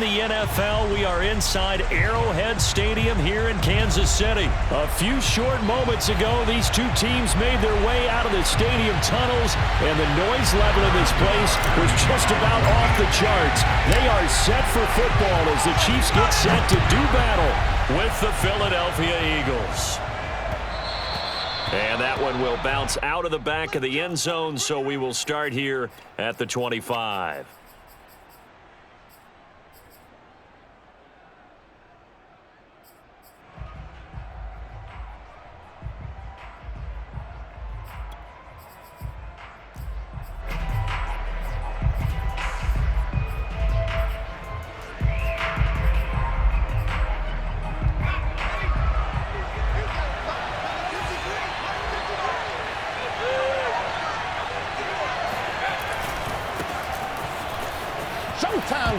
the NFL. We are inside Arrowhead Stadium here in Kansas City. A few short moments ago, these two teams made their way out of the stadium tunnels, and the noise level in this place was just about off the charts. They are set for football as the Chiefs get set to do battle with the Philadelphia Eagles. And that one will bounce out of the back of the end zone, so we will start here at the 25.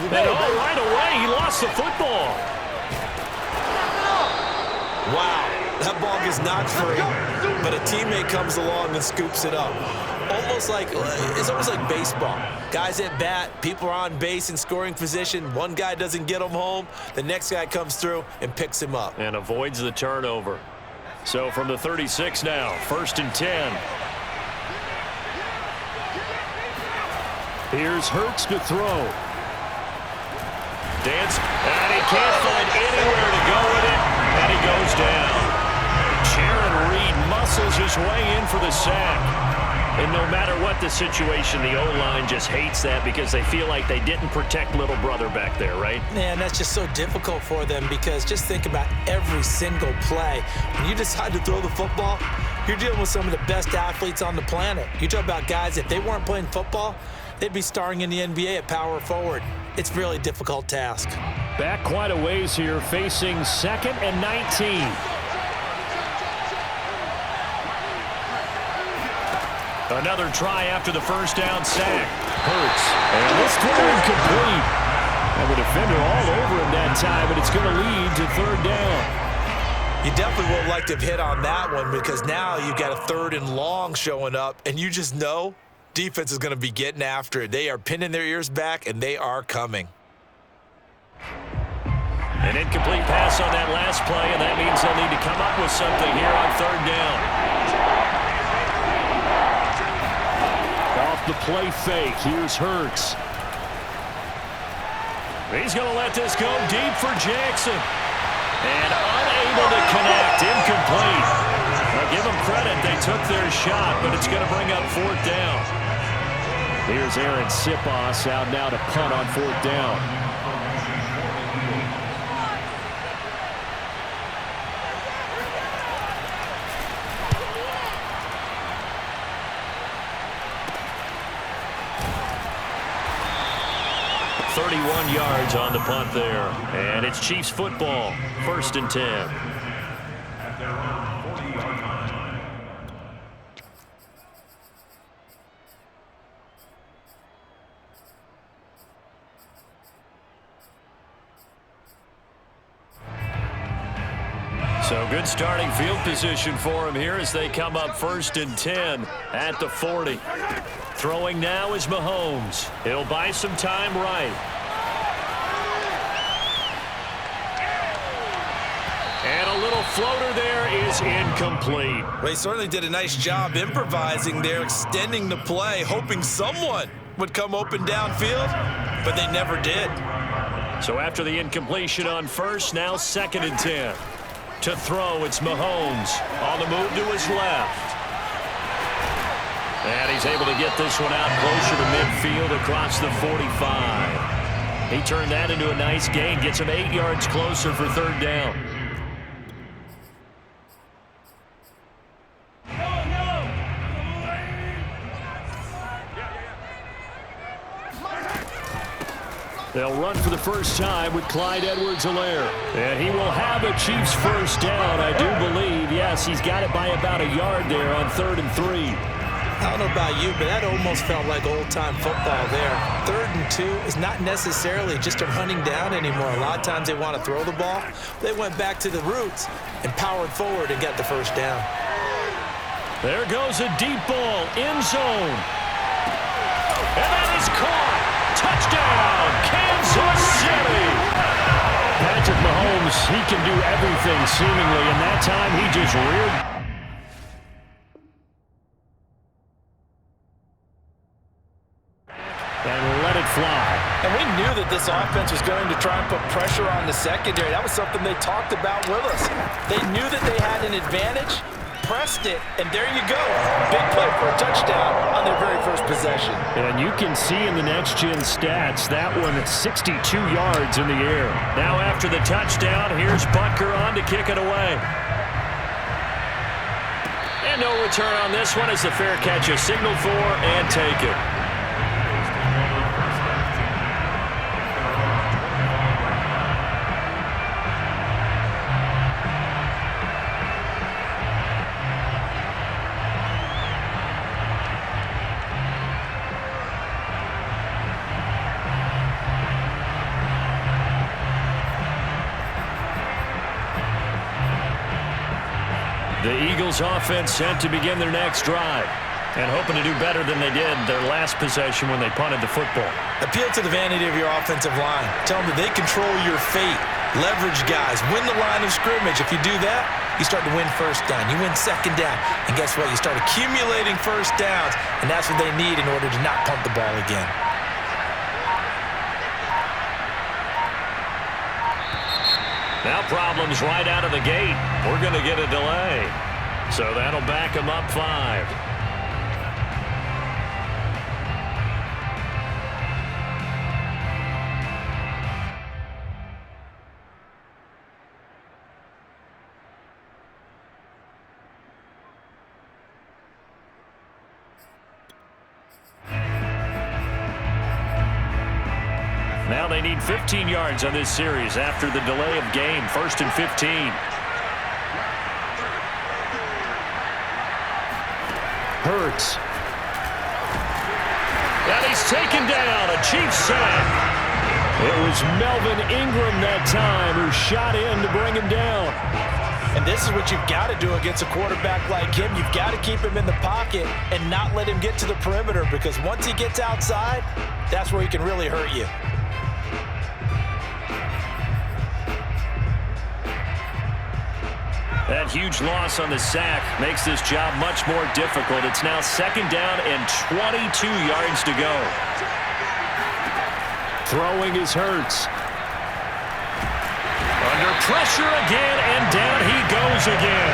And right away, he lost the football. Wow, that ball is not free, but a teammate comes along and scoops it up. It's almost like baseball. Guys at bat, people are on base in scoring position. One guy doesn't get him home. The next guy comes through and picks him up. And avoids the turnover. So from the 36 now, 1st and 10. Here's Hurts to throw. Dance, and he can't find anywhere to go with it, and he goes down. Jaron Reed muscles his way in for the sack. And no matter what the situation, the O-line just hates that because they feel like they didn't protect little brother back there, right? Man, that's just so difficult for them because just think about every single play. When you decide to throw the football, you're dealing with some of the best athletes on the planet. You talk about guys, if they weren't playing football, they'd be starring in the NBA at power forward. It's a really difficult task. Back quite a ways here, facing 2nd and 19. Another try after the first down sack. Hurts. And this throw incomplete. And the defender all over him that time, but it's going to lead to 3rd down. You definitely would like to have hit on that one because now you've got a 3rd and long showing up, and you just know defense is going to be getting after it. They are pinning their ears back, and they are coming. An incomplete pass on that last play, and that means they'll need to come up with something here on 3rd down. Off the play fake, here's Hurts. He's going to let this go deep for Jackson. And unable to connect, incomplete. Now give them credit, they took their shot, but it's going to bring up 4th down. Here's Aaron Sipos out now to punt on 4th down. .31 yards on the punt there. And it's Chiefs football, 1st and 10. So good starting field position for him here as they come up 1st and 10 at the 40. Throwing now is Mahomes. He'll buy some time right. And a little floater there is incomplete. Well, he certainly did a nice job improvising there, extending the play, hoping someone would come open downfield, but they never did. So after the incompletion on 1st, now 2nd and 10. To throw, it's Mahomes on the move to his left. And he's able to get this one out closer to midfield across the 45. He turned that into a nice gain, gets him 8 yards closer for 3rd down. They'll run for the first time with Clyde Edwards-Helaire. And he will have a Chiefs 1st down, I do believe. Yes, he's got it by about a yard there on 3rd and 3. I don't know about you, but that almost felt like old-time football there. 3rd and 2 is not necessarily just a running down anymore. A lot of times they want to throw the ball. They went back to the roots and powered forward and got the 1st down. There goes a deep ball, end zone. And that is caught. Touchdown, Kansas City. knows he can do everything seemingly, and that time he just reared. And let it fly. And we knew that this offense was going to try and put pressure on the secondary. That was something they talked about with us. They knew that they had an advantage, pressed it, and there you go. Big play for a touchdown on their very first possession. And you can see in the next-gen stats, that one at 62 yards in the air. Now after the touchdown, here's Butker on to kick it away. And no return on this one as the fair catch is signaled for and taken. The Eagles offense set to begin their next drive and hoping to do better than they did their last possession when they punted the football. Appeal to the vanity of your offensive line. Tell them that they control your fate. Leverage guys. Win the line of scrimmage. If you do that, you start to win first down. You win second down. And guess what? You start accumulating first downs, and that's what they need in order to not punt the ball again. Now problems right out of the gate. We're going to get a delay. So that'll back them up 5. Now they need 15 yards on this series after the delay of game. 1st and 15. Hurts. And he's taken down. A Chiefs sack. It was Melvin Ingram that time who shot in to bring him down. And this is what you've got to do against a quarterback like him. You've got to keep him in the pocket and not let him get to the perimeter, because once he gets outside, that's where he can really hurt you. That huge loss on the sack makes this job much more difficult. It's now 2nd down and 22 yards to go. Throwing is Hurts. Under pressure again, and down he goes again.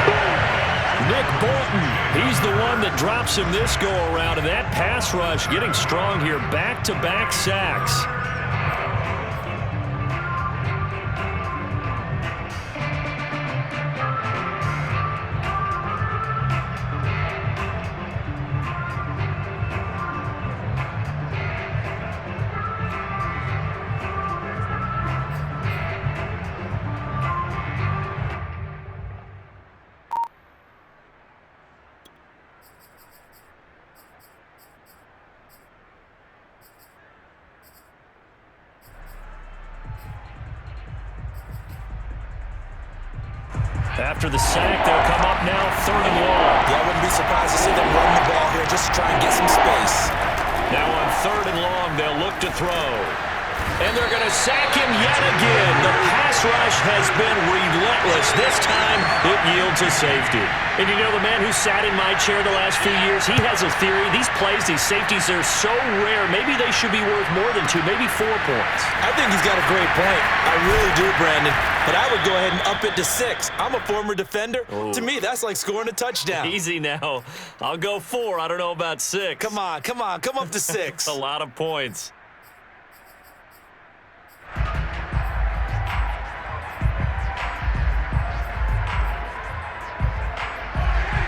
Nick Bolton, he's the one that drops him this go-around, and that pass rush getting strong here. Back-to-back sacks. After the sack, they'll come up now 3rd and long. Yeah, I wouldn't be surprised to see them run the ball here just to try and get some space. Now on 3rd and long, they'll look to throw. And they're going to sack him yet again. The pass rush has been relentless. This time, it yields a safety. And you know, the man who sat in my chair the last few years, he has a theory. These plays, these safeties, they're so rare. Maybe they should be worth more than 2, maybe 4 points. I think he's got a great point. I really do, Brandon. But I would go ahead and up it to 6. I'm a former defender. Ooh. To me, that's like scoring a touchdown. Easy now. I'll go 4. I don't know about 6. Come on. Come up to 6. A lot of points.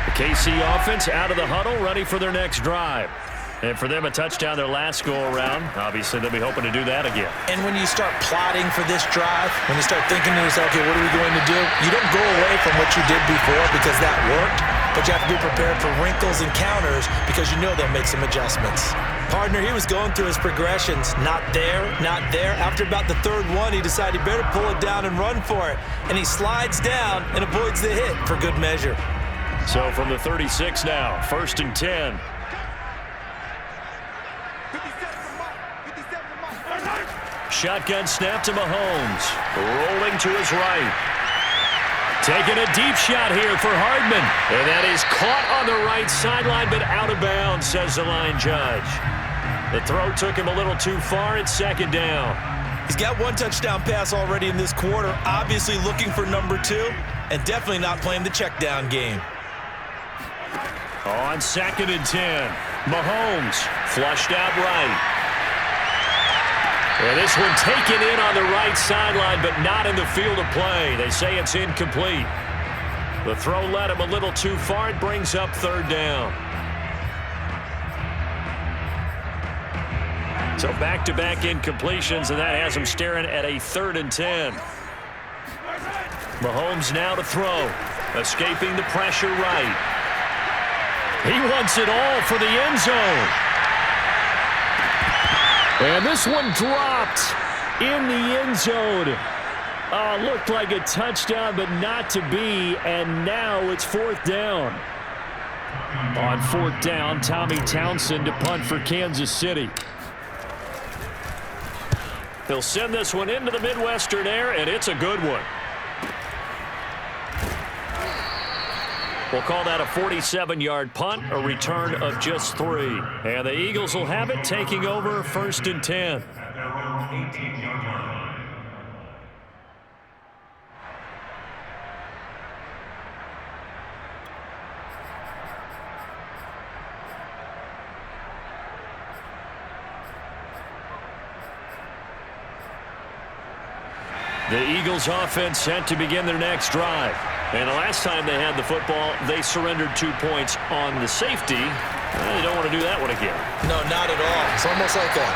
The KC offense out of the huddle, ready for their next drive. And for them, a touchdown their last go-around. Obviously, they'll be hoping to do that again. And when you start plotting for this drive, when you start thinking to yourself, okay, what are we going to do? You don't go away from what you did before because that worked, but you have to be prepared for wrinkles and counters because you know they'll make some adjustments. Partner, he was going through his progressions. Not there, not there. After about the 3rd one, he decided he better pull it down and run for it. And he slides down and avoids the hit for good measure. So from the 36 now, 1st and 10. shotgun snap to Mahomes. Rolling to his right. Taking a deep shot here for Hardman. And that is caught on the right sideline, but out of bounds, says the line judge. The throw took him a little too far. It's second down. He's got one touchdown pass already in this quarter, obviously looking for number 2, and definitely not playing the check down game. On 2nd and 10, Mahomes flushed out right. And this one taken in on the right sideline, but not in the field of play. They say it's incomplete. The throw led him a little too far. It brings up 3rd down. So back-to-back incompletions, and that has him staring at a 3rd and 10. Mahomes now to throw. Escaping the pressure right. He wants it all for the end zone. And this one dropped in the end zone. Looked like a touchdown, but not to be. And now it's 4th down. On 4th down, Tommy Townsend to punt for Kansas City. He'll send this one into the Midwestern air, and it's a good one. We'll call that a 47-yard punt, a return of just 3. And the Eagles will have it, taking over 1st and 10. The Eagles offense set to begin their next drive. And the last time they had the football, they surrendered 2 points on the safety. Well, they don't want to do that one again. No, not at all. It's almost like a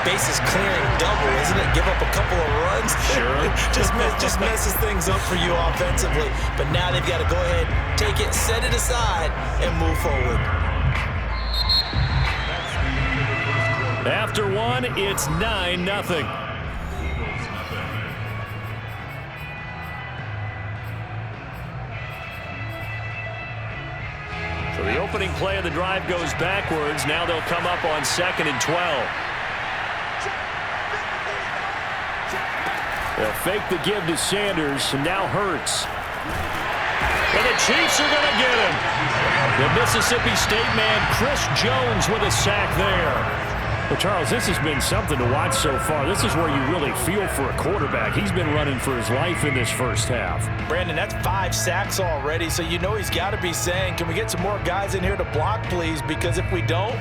bases clearing double, isn't it? Give up a couple of runs. Sure. just messes things up for you offensively. But now they've got to go ahead, take it, set it aside, and move forward. After one, it's 9-0. So the opening play of the drive goes backwards. Now they'll come up on 2nd and 12. They'll fake the give to Sanders, and now Hurts. And the Chiefs are going to get him. The Mississippi State man, Chris Jones, with a sack there. Well, Charles, this has been something to watch so far. This is where you really feel for a quarterback. He's been running for his life in this first half. Brandon, that's 5 sacks already, so you know he's got to be saying, can we get some more guys in here to block, please? Because if we don't,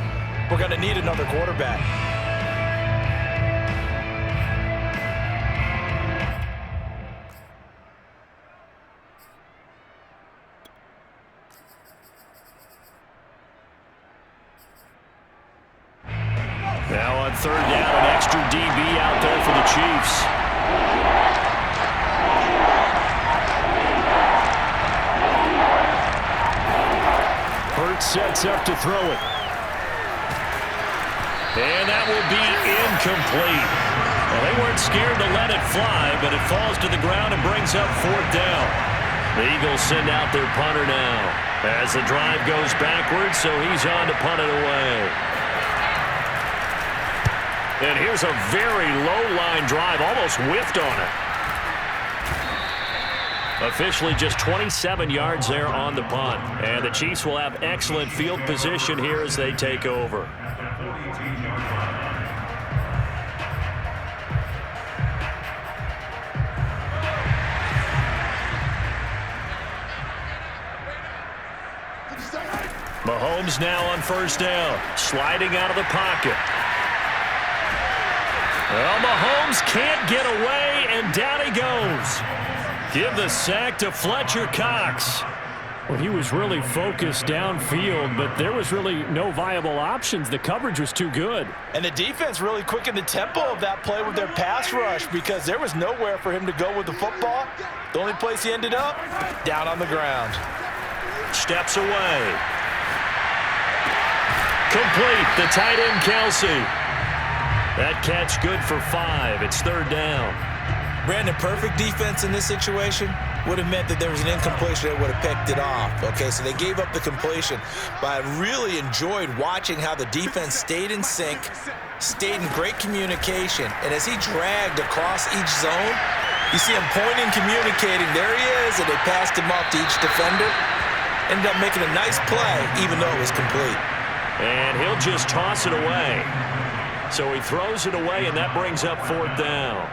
we're going to need another quarterback. Now on 3rd down, an extra DB out there for the Chiefs. Hurts sets up to throw it. And that will be incomplete. Well, they weren't scared to let it fly, but it falls to the ground and brings up 4th down. The Eagles send out their punter now as the drive goes backwards, so he's on to punt it away. And here's a very low-line drive, almost whiffed on it. Officially just 27 yards there on the punt. And the Chiefs will have excellent field position here as they take over. Mahomes now on 1st down, sliding out of the pocket. Well, Mahomes can't get away, and down he goes. Give the sack to Fletcher Cox. Well, he was really focused downfield, but there was really no viable options. The coverage was too good. And the defense really quickened the tempo of that play with their pass rush because there was nowhere for him to go with the football. The only place he ended up, down on the ground. Steps away. Complete, the tight end Kelsey. That catch good for 5. It's 3rd down. Brandon, perfect defense in this situation. would have meant that there was an incompletion that would have picked it off. Okay, so they gave up the completion. But I really enjoyed watching how the defense stayed in sync, stayed in great communication, and as he dragged across each zone, you see him pointing, communicating. There he is, and they passed him off to each defender. Ended up making a nice play, even though it was complete. And he'll just toss it away. So he throws it away, and that brings up 4th down.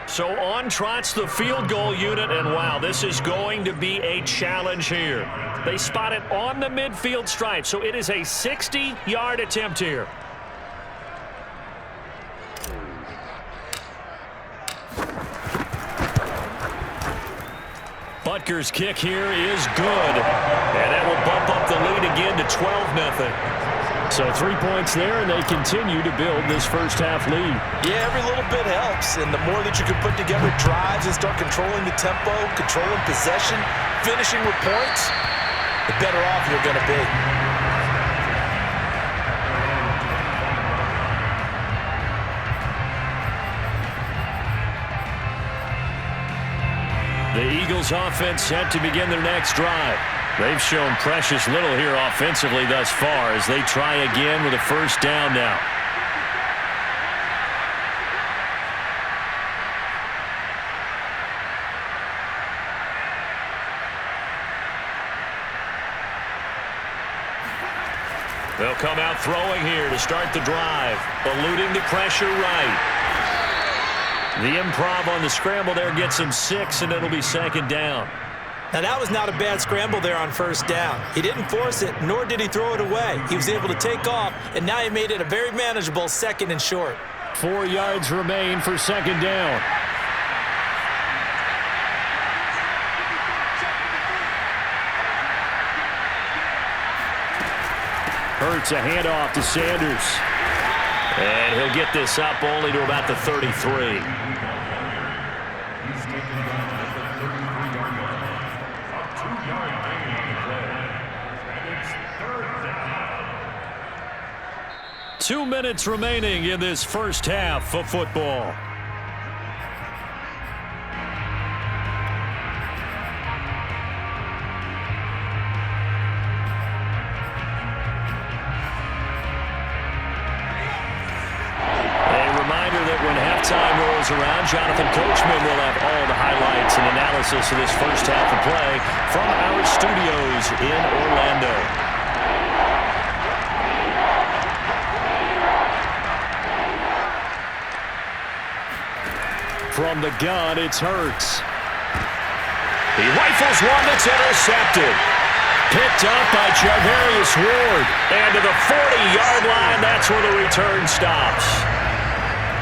So on trots the field goal unit, and wow, this is going to be a challenge here. They spot it on the midfield stripe, so it is a 60-yard attempt here. Butker's kick here is good, and that will bump up the lead again to 12-0. So 3 points there, and they continue to build this first half lead. Yeah, every little bit helps, and the more that you can put together drives and start controlling the tempo, controlling possession, finishing with points, the better off you're going to be. The Eagles offense set to begin their next drive. They've shown precious little here offensively thus far as they try again with a first down now. They'll come out throwing here to start the drive, eluding the pressure right. The improv on the scramble there gets him 6, and it'll be 2nd down. Now, that was not a bad scramble there on first down. He didn't force it, nor did he throw it away. He was able to take off, and now he made it a very manageable 2nd and short. 4 yards remain for 2nd down. Hurts a handoff to Sanders. And he'll get this up only to about the 33. 2 minutes remaining in this first half of football. Halftime rolls around. Jonathan Coachman will have all the highlights and analysis of this first half of play from our studios in Orlando. From the gun, it's Hurts. He rifles one that's intercepted. Picked up by Charvarius Ward. And to the 40-yard line, that's where the return stops.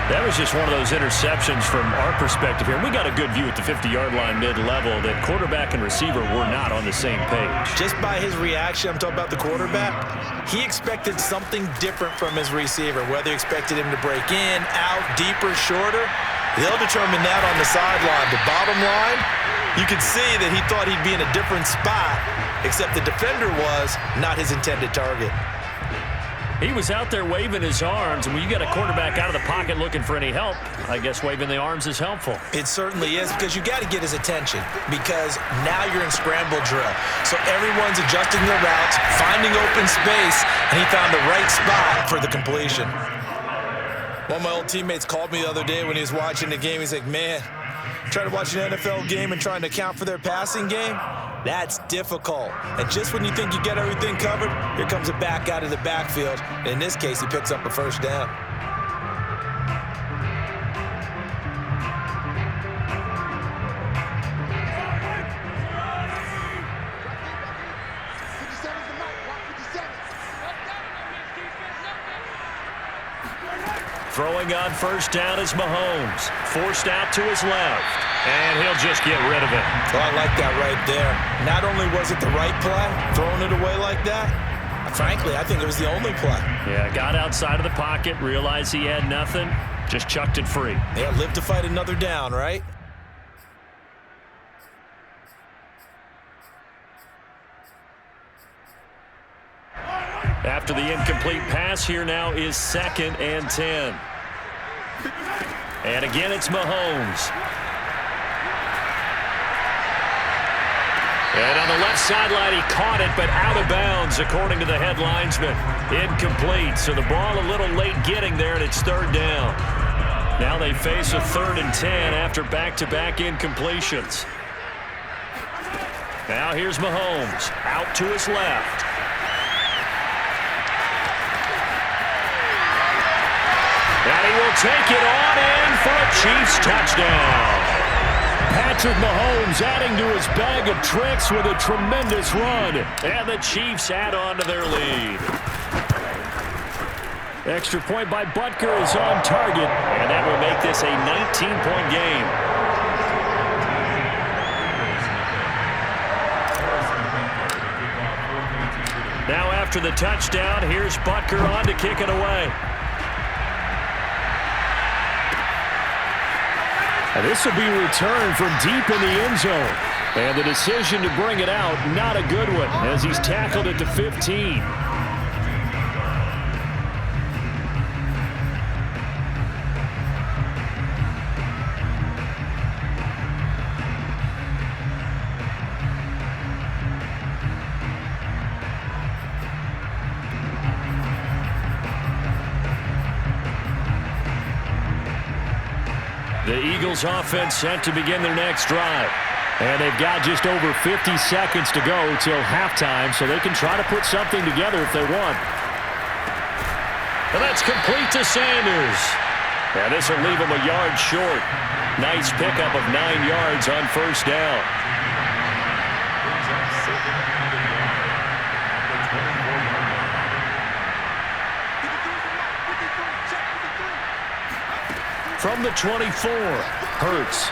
That was just one of those interceptions from our perspective here. We got a good view at the 50-yard line mid-level that quarterback and receiver were not on the same page. Just by his reaction, I'm talking about the quarterback, he expected something different from his receiver, whether he expected him to break in, out, deeper, shorter. They'll determine that on the sideline. The bottom line, you could see that he thought he'd be in a different spot, except the defender was not his intended target. He was out there waving his arms, and when you get a quarterback out of the pocket looking for any help, I guess waving the arms is helpful. It certainly is, because you got to get his attention, because now you're in scramble drill. So everyone's adjusting their routes, finding open space, and he found the right spot for the completion. One of my old teammates called me the other day when he was watching the game. He's like, man, trying to watch an NFL game and trying to account for their passing game? That's difficult. And just when you think you get everything covered, here comes a back out of the backfield. In this case, he picks up a first down. Throwing on first down is Mahomes. Forced out to his left. And he'll just get rid of it. Oh, I like that right there. Not only was it the right play, throwing it away like that, frankly, I think it was the only play. Yeah, got outside of the pocket, realized he had nothing, just chucked it free. Yeah, live to fight another down, right? After the incomplete pass, here now is 2nd and 10. And again, it's Mahomes. And on the left sideline, he caught it, but out of bounds, according to the head linesman. Incomplete, so the ball a little late getting there, and it's third down. Now they face a 3rd and 10 after back-to-back incompletions. Now here's Mahomes, out to his left. And he will take it on in for a Chiefs touchdown. Patrick Mahomes adding to his bag of tricks with a tremendous run. And the Chiefs add on to their lead. Extra point by Butker is on target, and that will make this a 19-point game. Now after the touchdown, here's Butker on to kick it away. And this will be returned from deep in the end zone. And the decision to bring it out, not a good one, as he's tackled at the 15. The Eagles offense set to begin their next drive. And they've got just over 50 seconds to go till halftime, so they can try to put something together if they want. And that's complete to Sanders. And this will leave him a yard short. Nice pickup of 9 yards on first down. From the 24, Hurts.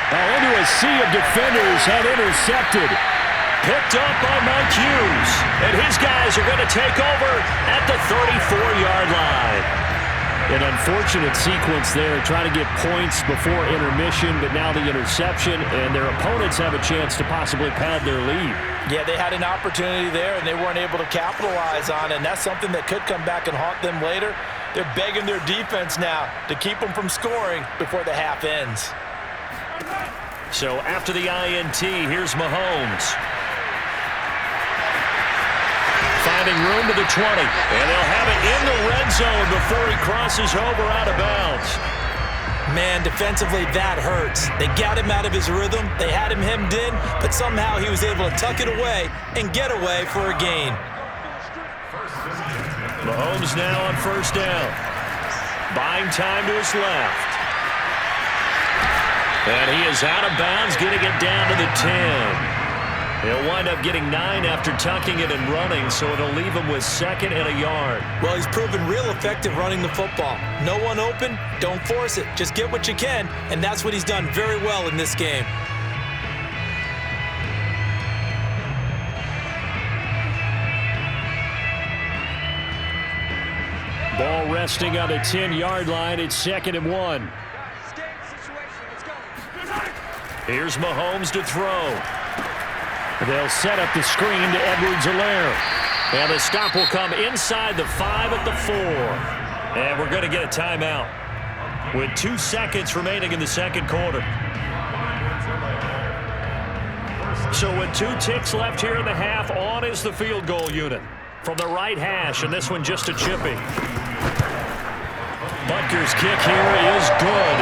Now into a sea of defenders and intercepted. Picked up by Mike Hughes. And his guys are going to take over at the 34-yard line. An unfortunate sequence there, trying to get points before intermission, but now the interception, and their opponents have a chance to possibly pad their lead. Yeah, they had an opportunity there, and they weren't able to capitalize on it, and that's something that could come back and haunt them later. They're begging their defense now to keep them from scoring before the half ends. So after the INT, here's Mahomes. Finding room to the 20. And they'll have it in the red zone before he crosses over out of bounds. Man, defensively, that hurts. They got him out of his rhythm. They had him hemmed in, but somehow he was able to tuck it away and get away for a gain. Mahomes now on first down. Buying time to his left. And he is out of bounds, getting it down to the 10. He'll wind up getting 9 after tucking it and running, so it'll leave him with 2nd and a yard. Well, he's proven real effective running the football. No one open, don't force it. Just get what you can, and that's what he's done very well in this game. Ball resting on the 10-yard line. It's 2nd and 1. Here's Mahomes to throw. They'll set up the screen to Edwards-Helaire. And the stop will come inside the 5 at the 4. And we're going to get a timeout with 2 seconds remaining in the second quarter. So with 2 ticks left here in the half, on is the field goal unit. From the right hash, and this one just a chipping. Butker's kick here is good.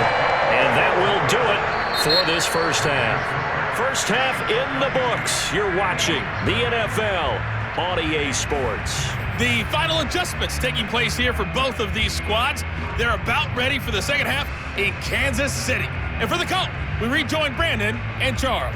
And that will do it for this first half. First half in the books. You're watching the NFL on EA Sports. The final adjustments taking place here for both of these squads. They're about ready for the second half in Kansas City. And for the call, we rejoin Brandon and Charles.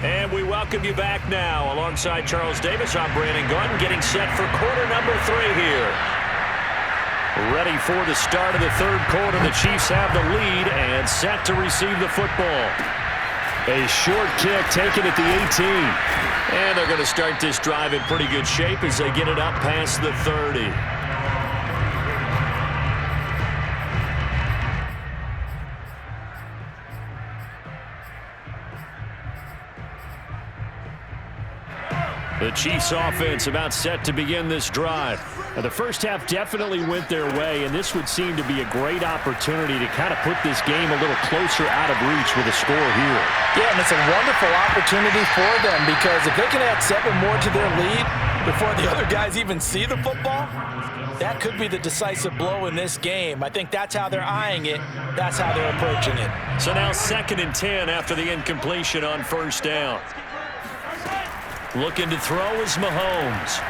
And we welcome you back now. Alongside Charles Davis, I'm Brandon Gunn, getting set for quarter number 3 here. Ready for the start of the third quarter. The Chiefs have the lead and set to receive the football. A short kick taken at the 18. And they're going to start this drive in pretty good shape as they get it up past the 30. The Chiefs offense about set to begin this drive. Now, the first half definitely went their way, and this would seem to be a great opportunity to kind of put this game a little closer out of reach with a score here. Yeah, and it's a wonderful opportunity for them because if they can add 7 more to their lead before the other guys even see the football, that could be the decisive blow in this game. I think that's how they're eyeing it. That's how they're approaching it. So now 2nd and 10 after the incompletion on first down. Looking to throw is Mahomes.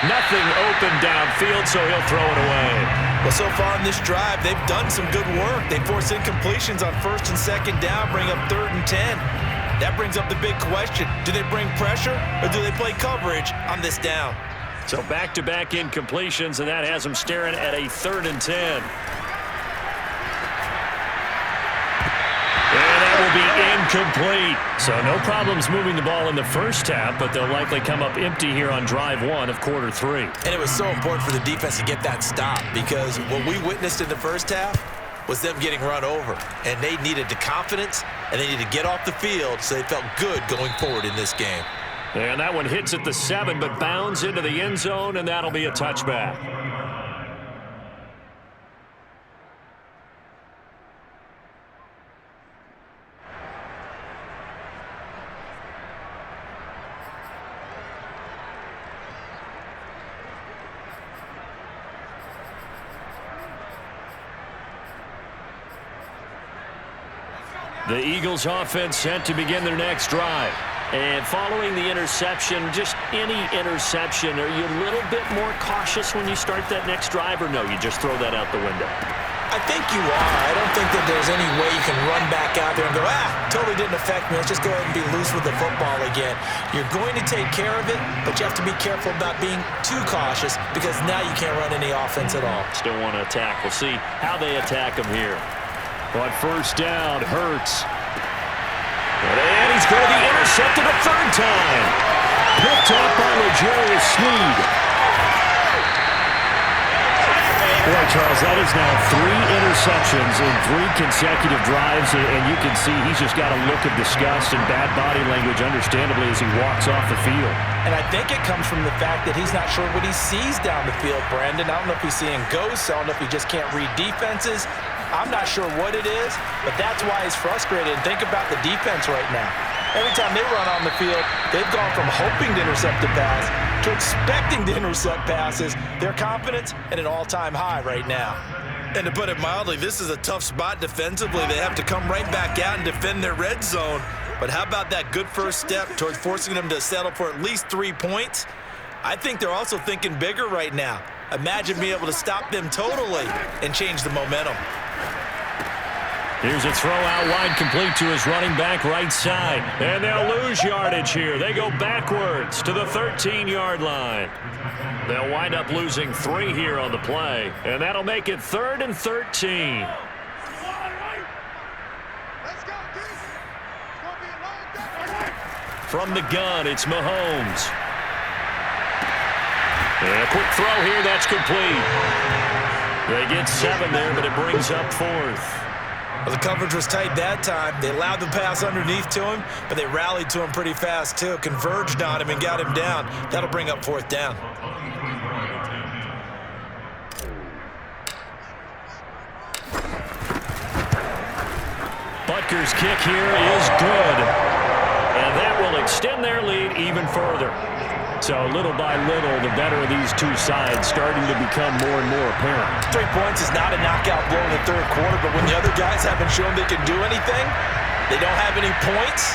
Nothing open downfield, so he'll throw it away. Well, so far in this drive, they've done some good work. They force incompletions on 1st and 2nd down, bring up 3rd and 10. That brings up the big question. Do they bring pressure or do they play coverage on this down? So back-to-back incompletions, and that has them staring at a 3rd and 10. And that will be incomplete. So no problems moving the ball in the first half, but they'll likely come up empty here on drive 1 of quarter 3. And it was so important for the defense to get that stop because what we witnessed in the first half was them getting run over. And they needed the confidence, and they needed to get off the field so they felt good going forward in this game. And that one hits at the 7, but bounds into the end zone, and that'll be a touchback. The Eagles offense set to begin their next drive. And following the interception, just any interception, are you a little bit more cautious when you start that next drive, or no, you just throw that out the window? I think you are. I don't think that there's any way you can run back out there and go, totally didn't affect me. Let's just go ahead and be loose with the football again. You're going to take care of it, but you have to be careful about being too cautious because now you can't run any offense at all. Still want to attack. We'll see how they attack him here. On first down, Hurts. And he's going to be intercepted a 3rd time. Picked off by L'Jarius Sneed. Boy, Charles, that is now 3 interceptions in 3 consecutive drives, and you can see he's just got a look of disgust and bad body language, understandably, as he walks off the field. And I think it comes from the fact that he's not sure what he sees down the field, Brandon. I don't know if he's seeing ghosts. I don't know if he just can't read defenses. I'm not sure what it is, but that's why he's frustrated. And think about the defense right now. Every time they run on the field, they've gone from hoping to intercept a pass to expecting to intercept passes. Their confidence at an all-time high right now. And to put it mildly, this is a tough spot defensively. They have to come right back out and defend their red zone. But how about that good first step towards forcing them to settle for at least 3 points? I think they're also thinking bigger right now. Imagine being able to stop them totally and change the momentum. Here's a throw out wide, complete to his running back right side. And they'll lose yardage here. They go backwards to the 13-yard line. They'll wind up losing 3 here on the play. And that'll make it 3rd and 13. From the gun, it's Mahomes. And a quick throw here, that's complete. They get 7 there, but it brings up 4th. Well, the coverage was tight that time. They allowed the pass underneath to him, but they rallied to him pretty fast, too. Converged on him and got him down. That'll bring up 4th down. Butker's kick here is good. And that will extend their lead even further. So little by little, the better of these two sides starting to become more and more apparent. 3 points is not a knockout blow in the 3rd quarter, but when the other guys haven't shown they can do anything, they don't have any points,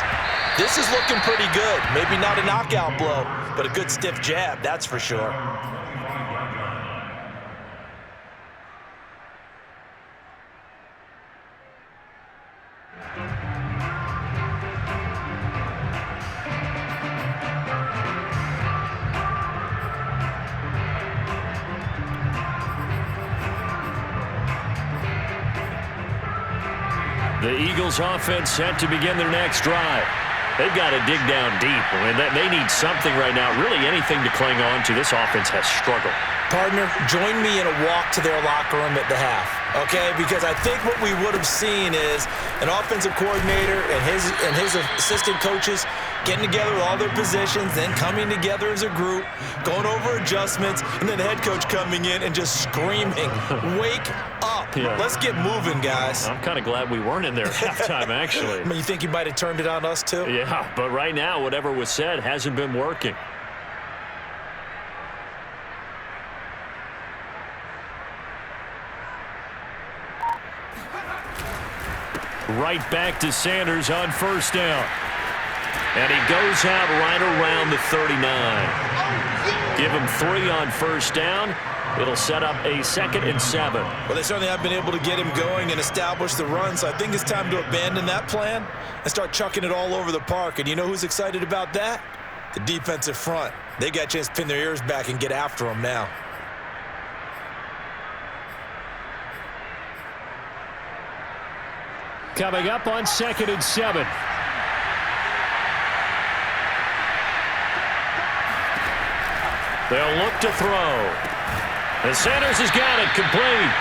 this is looking pretty good. Maybe not a knockout blow, but a good stiff jab, that's for sure. The Eagles offense set to begin their next drive. They've got to dig down deep. I mean, they need something right now, really anything to cling on to. This offense has struggled. Partner, join me in a walk to their locker room at the half, okay? Because I think what we would have seen is an offensive coordinator and his assistant coaches getting together with all their positions, then coming together as a group, going over adjustments, and then the head coach coming in and just screaming, wake up. Yeah. Let's get moving, guys. I'm kind of glad we weren't in there at halftime, actually. I mean, you think he might have turned it on us, too? Yeah, but right now, whatever was said hasn't been working. Right back to Sanders on first down. And he goes out right around the 39. Give him 3 on first down. It'll set up a 2nd and 7. Well, they certainly have been able to get him going and establish the run, so I think it's time to abandon that plan and start chucking it all over the park. And you know who's excited about that? The defensive front. They got a chance to pin their ears back and get after him now. Coming up on 2nd and 7. They'll look to throw. And Sanders has got it complete.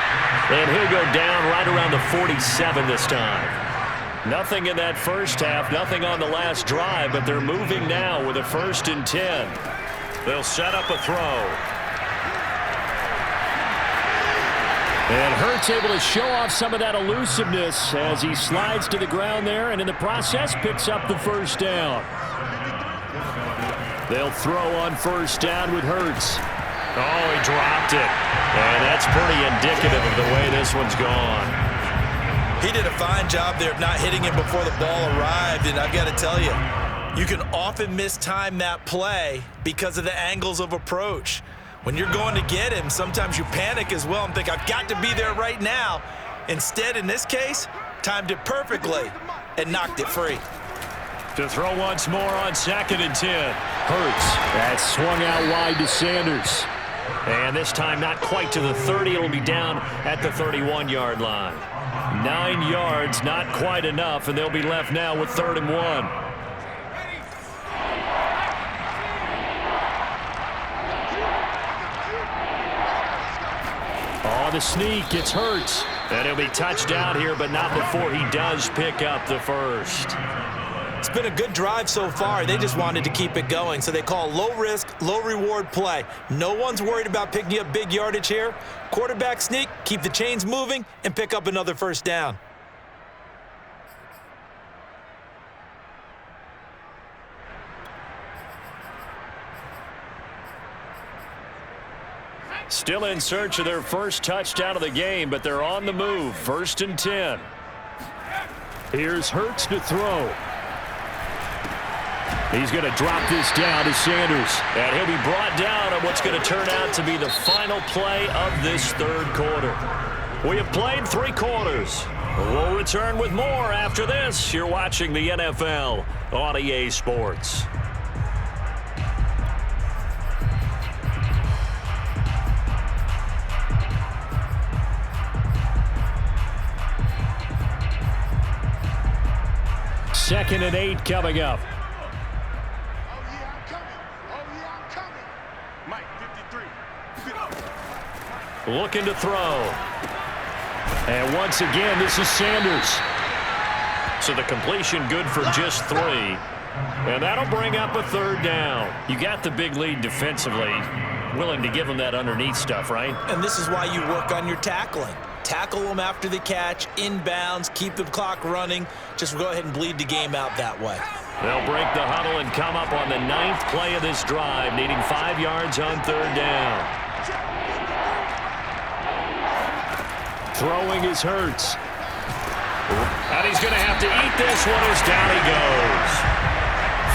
And he'll go down right around the 47 this time. Nothing in that first half, nothing on the last drive, but they're moving now with a 1st and 10. They'll set up a throw. And Hurts able to show off some of that elusiveness as he slides to the ground there, and in the process picks up the first down. They'll throw on first down with Hurts. Oh, he dropped it. And that's pretty indicative of the way this one's gone. He did a fine job there of not hitting him before the ball arrived, and I've got to tell you, you can often mistime that play because of the angles of approach. When you're going to get him, sometimes you panic as well and think, I've got to be there right now. Instead, in this case, timed it perfectly and knocked it free. To throw once more on 2nd and 10. Hurts. That swung out wide to Sanders. And this time not quite to the 30. It'll be down at the 31-yard line. 9 yards, not quite enough, and they'll be left now with 3rd and 1. On the sneak, it's Hurts. And he'll be touched down here, but not before he does pick up the first. It's been a good drive so far. They just wanted to keep it going, so they call low-risk, low-reward play. No one's worried about picking up big yardage here. Quarterback sneak, keep the chains moving, and pick up another first down. Still in search of their first touchdown of the game, but they're on the move. 1st and 10. Here's Hurts to throw. He's going to drop this down to Sanders. And he'll be brought down on what's going to turn out to be the final play of this 3rd quarter. We have played 3 quarters. We'll return with more after this. You're watching the NFL on EA Sports. Second and 8 coming up. Looking to throw. And once again, this is Sanders. So the completion good for just 3. And that'll bring up a 3rd down. You got the big lead defensively. Willing to give them that underneath stuff, right? And this is why you work on your tackling. Tackle them after the catch, inbounds, keep the clock running. Just go ahead and bleed the game out that way. They'll break the huddle and come up on the 9th play of this drive, needing 5 yards on 3rd down. Throwing is Hurts. And he's going to have to eat this one as down he goes.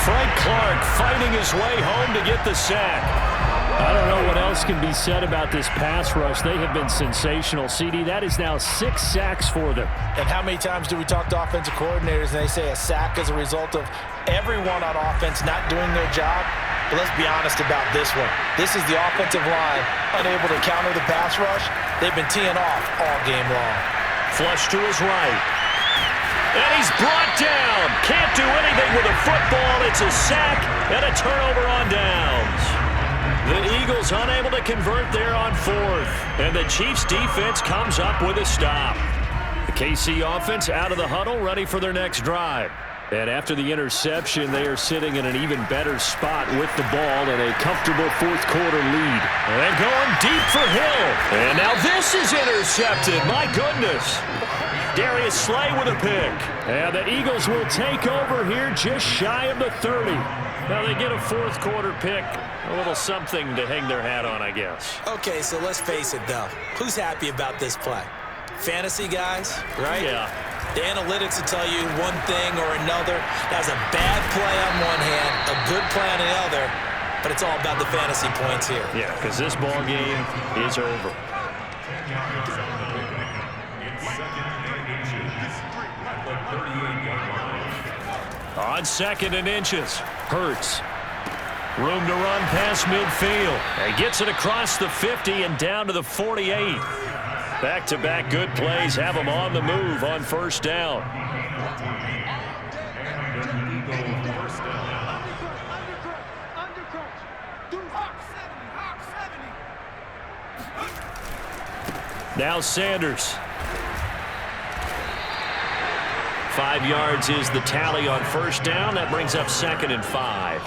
Frank Clark fighting his way home to get the sack. I don't know what else can be said about this pass rush. They have been sensational, CD. That is now 6 sacks for them. And how many times do we talk to offensive coordinators and they say a sack is a result of everyone on offense not doing their job? But let's be honest about this one. This is the offensive line unable to counter the pass rush. They've been teeing off all game long. Flush to his right. And he's brought down. Can't do anything with a football. It's a sack and a turnover on downs. The Eagles unable to convert there on fourth. And the Chiefs defense comes up with a stop. The KC offense out of the huddle, ready for their next drive. And after the interception, they are sitting in an even better spot with the ball and a comfortable fourth quarter lead. And going deep for Hill. And now this is intercepted. My goodness. Darius Slay with a pick. And the Eagles will take over here just shy of the 30. Now they get a fourth quarter pick. A little something to hang their hat on, I guess. Okay, so let's face it, though. Who's happy about this play? Fantasy guys, right? Yeah. The analytics will tell you one thing or another. That's a bad play on one hand, a good play on the other, but it's all about the fantasy points here. Yeah, because this ball game is over. On 2nd and inches, Hurts. Room to run past midfield. He gets it across the 50 and down to the 48. Back-to-back good plays have him on the move on first down. Now Sanders. 5 yards is the tally on first down. That brings up 2nd and 5.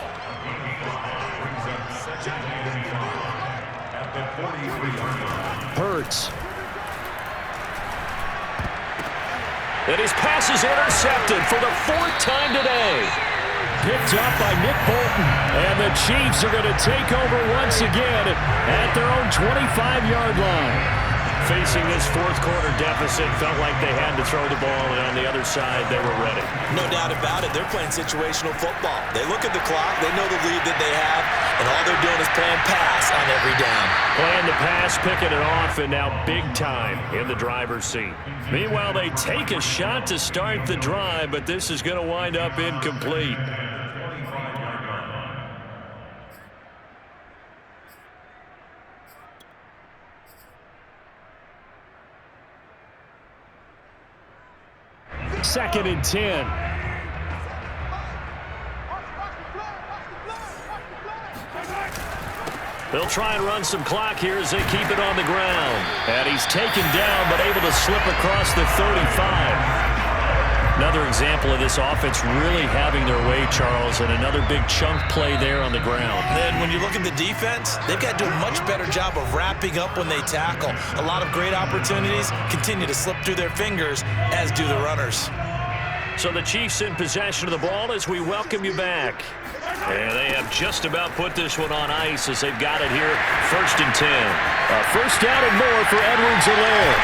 Hurts. And his pass is intercepted for the 4th time today. Picked up by Nick Bolton. And the Chiefs are going to take over once again at their own 25-yard line. Facing this fourth quarter deficit, felt like they had to throw the ball, and on the other side, they were ready. No doubt about it. They're playing situational football. They look at the clock, they know the lead that they have, and all they're doing is playing pass on every down. Playing the pass, picking it off, and now big time in the driver's seat. Meanwhile, they take a shot to start the drive, but this is going to wind up incomplete. Second and 10. They'll try and run some clock here as they keep it on the ground. And he's taken down, but able to slip across the 35. Another example of this offense really having their way, Charles, and another big chunk play there on the ground. Then when you look at the defense, they've got to do a much better job of wrapping up when they tackle. A lot of great opportunities continue to slip through their fingers, as do the runners. So the Chiefs in possession of the ball as we welcome you back. And they have just about put this one on ice as they've got it here, 1st and 10. A first down and more for Edwards-Helaire.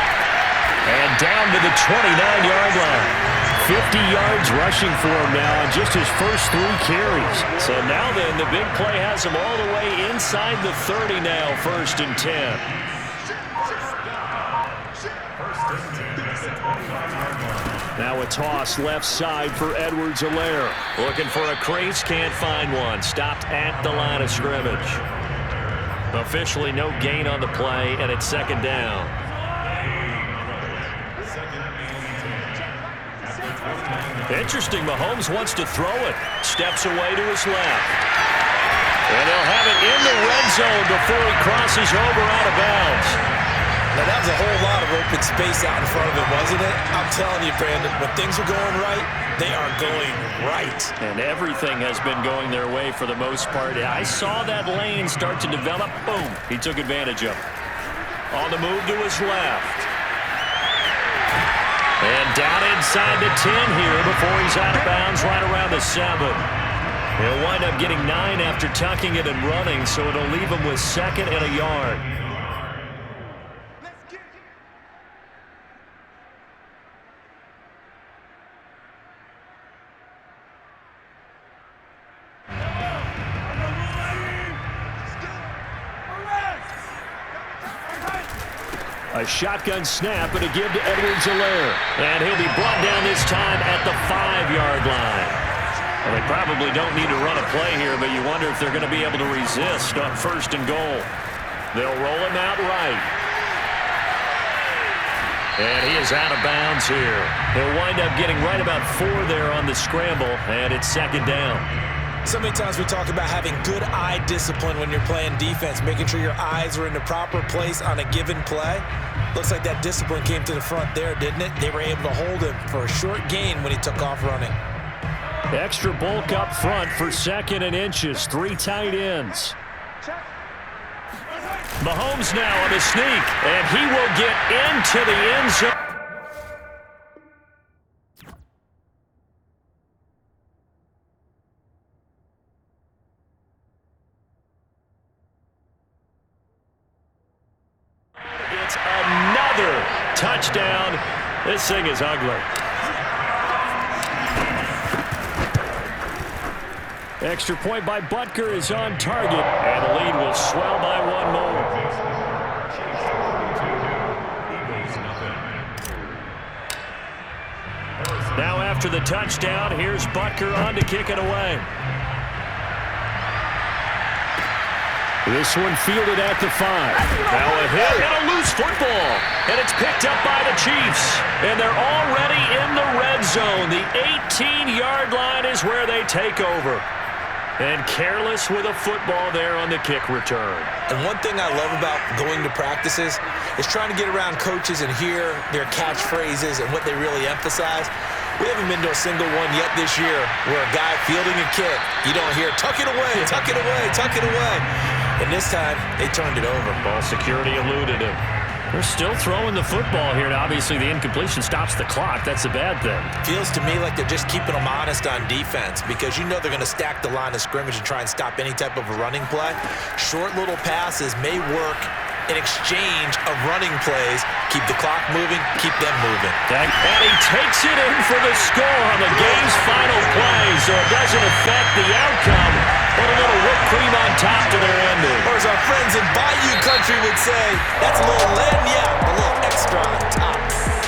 And down to the 29-yard line. 50 yards rushing for him now on just his first 3 carries. So now then, the big play has him all the way inside the 30 now, 1st and 10. Now a toss left side for Edwards-Helaire. Looking for a crease, can't find one. Stopped at the line of scrimmage. Officially no gain on the play, and it's 2nd down. Interesting, Mahomes wants to throw it. Steps away to his left. And they'll have it in the red zone before he crosses over out of bounds. Now, that was a whole lot of open space out in front of him, wasn't it? I'm telling you, Brandon, when things are going right, they are going right. And everything has been going their way for the most part. I saw that lane start to develop. Boom. He took advantage of it. On the move to his left. And down inside the 10 here before he's out of bounds right around the 7. He'll wind up getting 9 after tucking it and running, so it'll leave him with 2nd and a yard. A shotgun snap and a give to Edwards-Helaire. And he'll be brought down this time at the 5-yard line. Well, they probably don't need to run a play here, but you wonder if they're going to be able to resist on 1st and goal. They'll roll him out right. And he is out of bounds here. He'll wind up getting right about 4 there on the scramble, and it's 2nd down. So many times we talk about having good eye discipline when you're playing defense, making sure your eyes are in the proper place on a given play. Looks like that discipline came to the front there, didn't it? They were able to hold him for a short gain when he took off running. Extra bulk up front for 2nd and inches. 3 tight ends. Mahomes now on the sneak, and he will get into the end zone. It's another touchdown. This thing is ugly. Extra point by Butker is on target, and the lead will swell by 1 more. Now after the touchdown, here's Butker on to kick it away. This one fielded at the 5. Now a hit and a loose football. And it's picked up by the Chiefs. And they're already in the red zone. The 18-yard line is where they take over. And careless with a football there on the kick return. And one thing I love about going to practices is trying to get around coaches and hear their catchphrases and what they really emphasize. We haven't been to a single one yet this year where a guy fielding a kick, you don't hear, tuck it away, tuck it away, tuck it away. And this time, they turned it over. Ball security eluded him. They're still throwing the football here, and obviously the incompletion stops the clock. That's a bad thing. Feels to me like they're just keeping them honest on defense because you know they're going to stack the line of scrimmage and try and stop any type of a running play. Short little passes may work in exchange of running plays. Keep the clock moving, keep them moving. And he takes it in for the score on the game's final play, so it doesn't affect the outcome, but a little whipped cream on top to their ending. Or as our friends in Bayou Country would say, that's a little lagniappe, a little extra on top.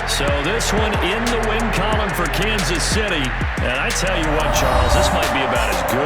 So this one in the win column for Kansas City. And I tell you what, Charles, this might be about as good